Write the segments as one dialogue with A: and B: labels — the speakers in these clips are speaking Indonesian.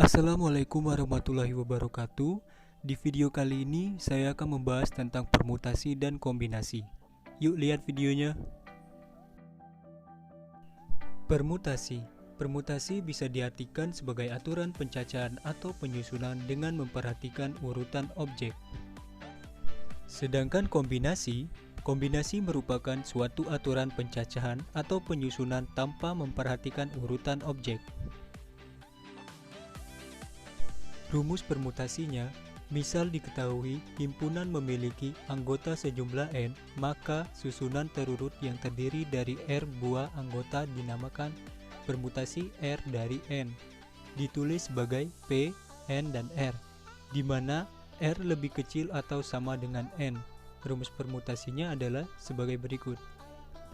A: Assalamualaikum warahmatullahi wabarakatuh. Di video kali ini saya akan membahas tentang permutasi dan kombinasi. Yuk lihat videonya. Permutasi. Permutasi bisa diartikan sebagai aturan pencacahan atau penyusunan dengan memperhatikan urutan objek. Sedangkan kombinasi merupakan suatu aturan pencacahan atau penyusunan tanpa memperhatikan urutan objek. Rumus permutasinya, misal diketahui himpunan memiliki anggota sejumlah n, maka susunan terurut yang terdiri dari R buah anggota dinamakan permutasi R dari n, ditulis sebagai P, N, dan R, di mana R lebih kecil atau sama dengan n. Rumus permutasinya adalah sebagai berikut.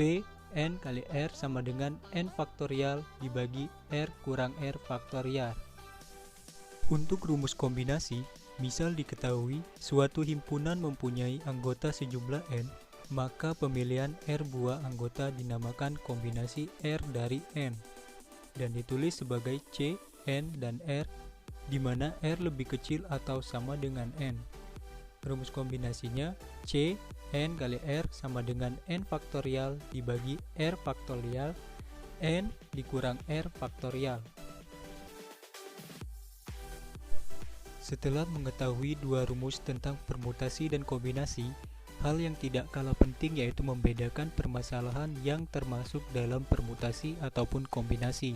A: P, N kali R sama dengan N faktorial dibagi R kurang R faktorial. Untuk rumus kombinasi, misal diketahui suatu himpunan mempunyai anggota sejumlah n, maka pemilihan R buah anggota dinamakan kombinasi R dari n, dan ditulis sebagai C, N, dan R, di mana R lebih kecil atau sama dengan n. Rumus kombinasinya C, N kali R sama dengan N faktorial dibagi R faktorial, N dikurang R faktorial. Setelah mengetahui dua rumus tentang permutasi dan kombinasi, hal yang tidak kalah penting yaitu membedakan permasalahan yang termasuk dalam permutasi ataupun kombinasi.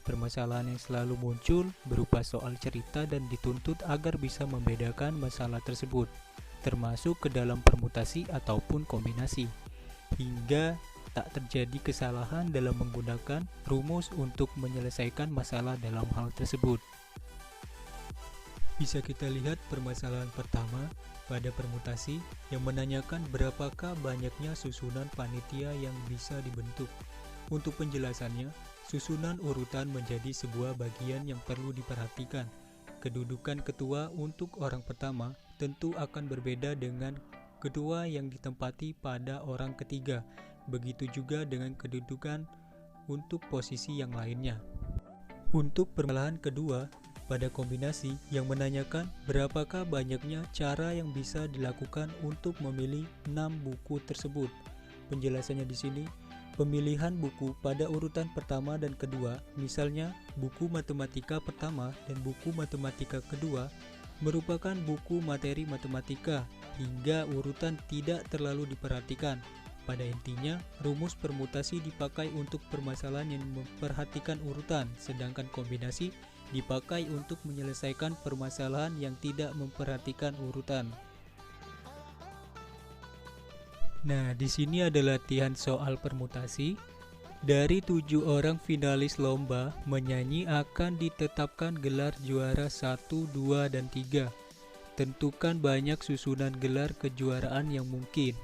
A: Permasalahan yang selalu muncul berupa soal cerita dan dituntut agar bisa membedakan masalah tersebut, termasuk ke dalam permutasi ataupun kombinasi, hingga tak terjadi kesalahan dalam menggunakan rumus untuk menyelesaikan masalah dalam hal tersebut. Bisa kita lihat permasalahan pertama pada permutasi yang menanyakan berapakah banyaknya susunan panitia yang bisa dibentuk. Untuk penjelasannya, susunan urutan menjadi sebuah bagian yang perlu diperhatikan. Kedudukan ketua untuk orang pertama tentu akan berbeda dengan ketua yang ditempati pada orang ketiga. Begitu juga dengan kedudukan untuk posisi yang lainnya. Untuk permasalahan kedua, pada kombinasi yang menanyakan berapakah banyaknya cara yang bisa dilakukan untuk memilih 6 buku tersebut. Penjelasannya di sini, pemilihan buku pada urutan pertama dan kedua, misalnya buku matematika pertama dan buku matematika kedua, merupakan buku materi matematika, hingga urutan tidak terlalu diperhatikan. Pada intinya, rumus permutasi dipakai untuk permasalahan yang memperhatikan urutan, sedangkan kombinasi dipakai untuk menyelesaikan permasalahan yang tidak memperhatikan urutan. Nah, di sini ada latihan soal permutasi. Dari 7 orang finalis lomba menyanyi akan ditetapkan gelar juara 1, 2, dan 3. Tentukan banyak susunan gelar kejuaraan yang mungkin.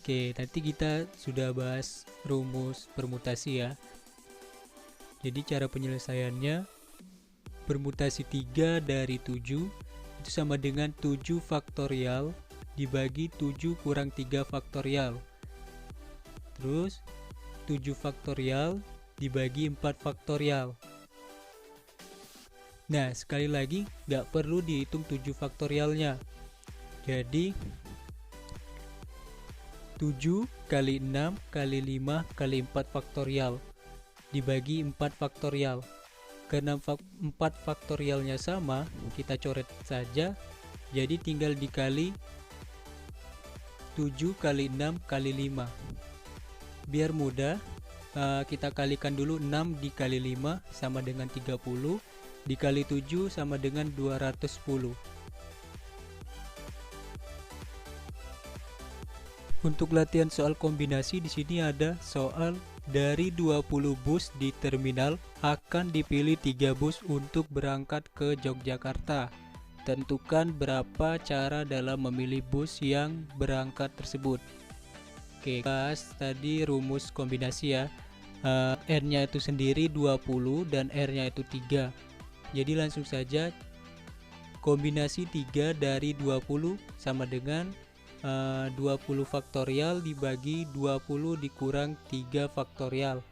A: Oke, nanti kita sudah bahas rumus permutasi ya. Jadi cara penyelesaiannya, permutasi 3 dari 7 itu sama dengan 7 faktorial dibagi 7 kurang 3 faktorial. Terus 7 faktorial dibagi 4 faktorial. Nah, sekali lagi nggak perlu dihitung 7 faktorialnya. Jadi 7 kali 6 kali 5 kali 4 faktorial dibagi 4 faktorial. Karena 4 faktorialnya sama, kita coret saja, jadi tinggal dikali 7 kali 6 kali 5. Biar mudah, kita kalikan dulu 6 dikali 5 sama dengan 30, dikali 7 sama dengan 210. Untuk latihan soal kombinasi di sini ada soal dari 20 bus di terminal akan dipilih 3 bus untuk berangkat ke Yogyakarta. Tentukan berapa cara dalam memilih bus yang berangkat tersebut. Oke, bahas tadi rumus kombinasi ya. N-nya itu sendiri 20 dan R-nya itu 3. Jadi langsung saja kombinasi 3 dari 20 sama dengan 20 faktorial dibagi 20 dikurang 3 faktorial.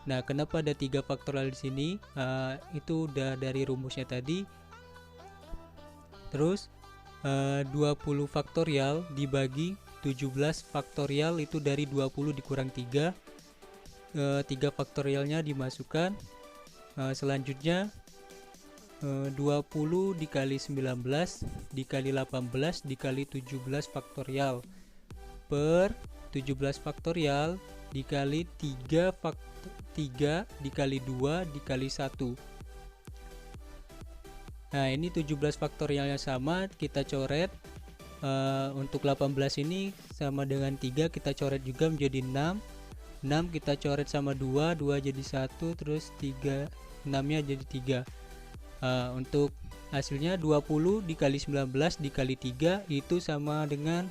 A: Nah, kenapa ada 3 faktorial di sini? Itu udah dari rumusnya tadi. Terus 20 faktorial dibagi 17 faktorial itu dari 20 dikurang 3. 3 faktorialnya dimasukkan. Selanjutnya 20 dikali 19 dikali 18 dikali 17 faktorial per 17 faktorial dikali 3 dikali 2 dikali 1. Nah, ini 17 faktorialnya sama, kita coret. Untuk 18 ini sama dengan 3, kita coret juga menjadi 6. 6 kita coret sama 2 jadi 1, terus 3, 6-nya jadi 3. Untuk hasilnya 20 dikali 19 dikali 3 itu sama dengan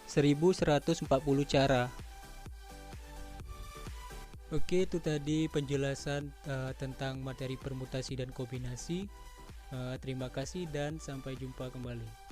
A: 1140 cara. Oke, itu tadi penjelasan tentang materi permutasi dan kombinasi. Terima kasih dan sampai jumpa kembali.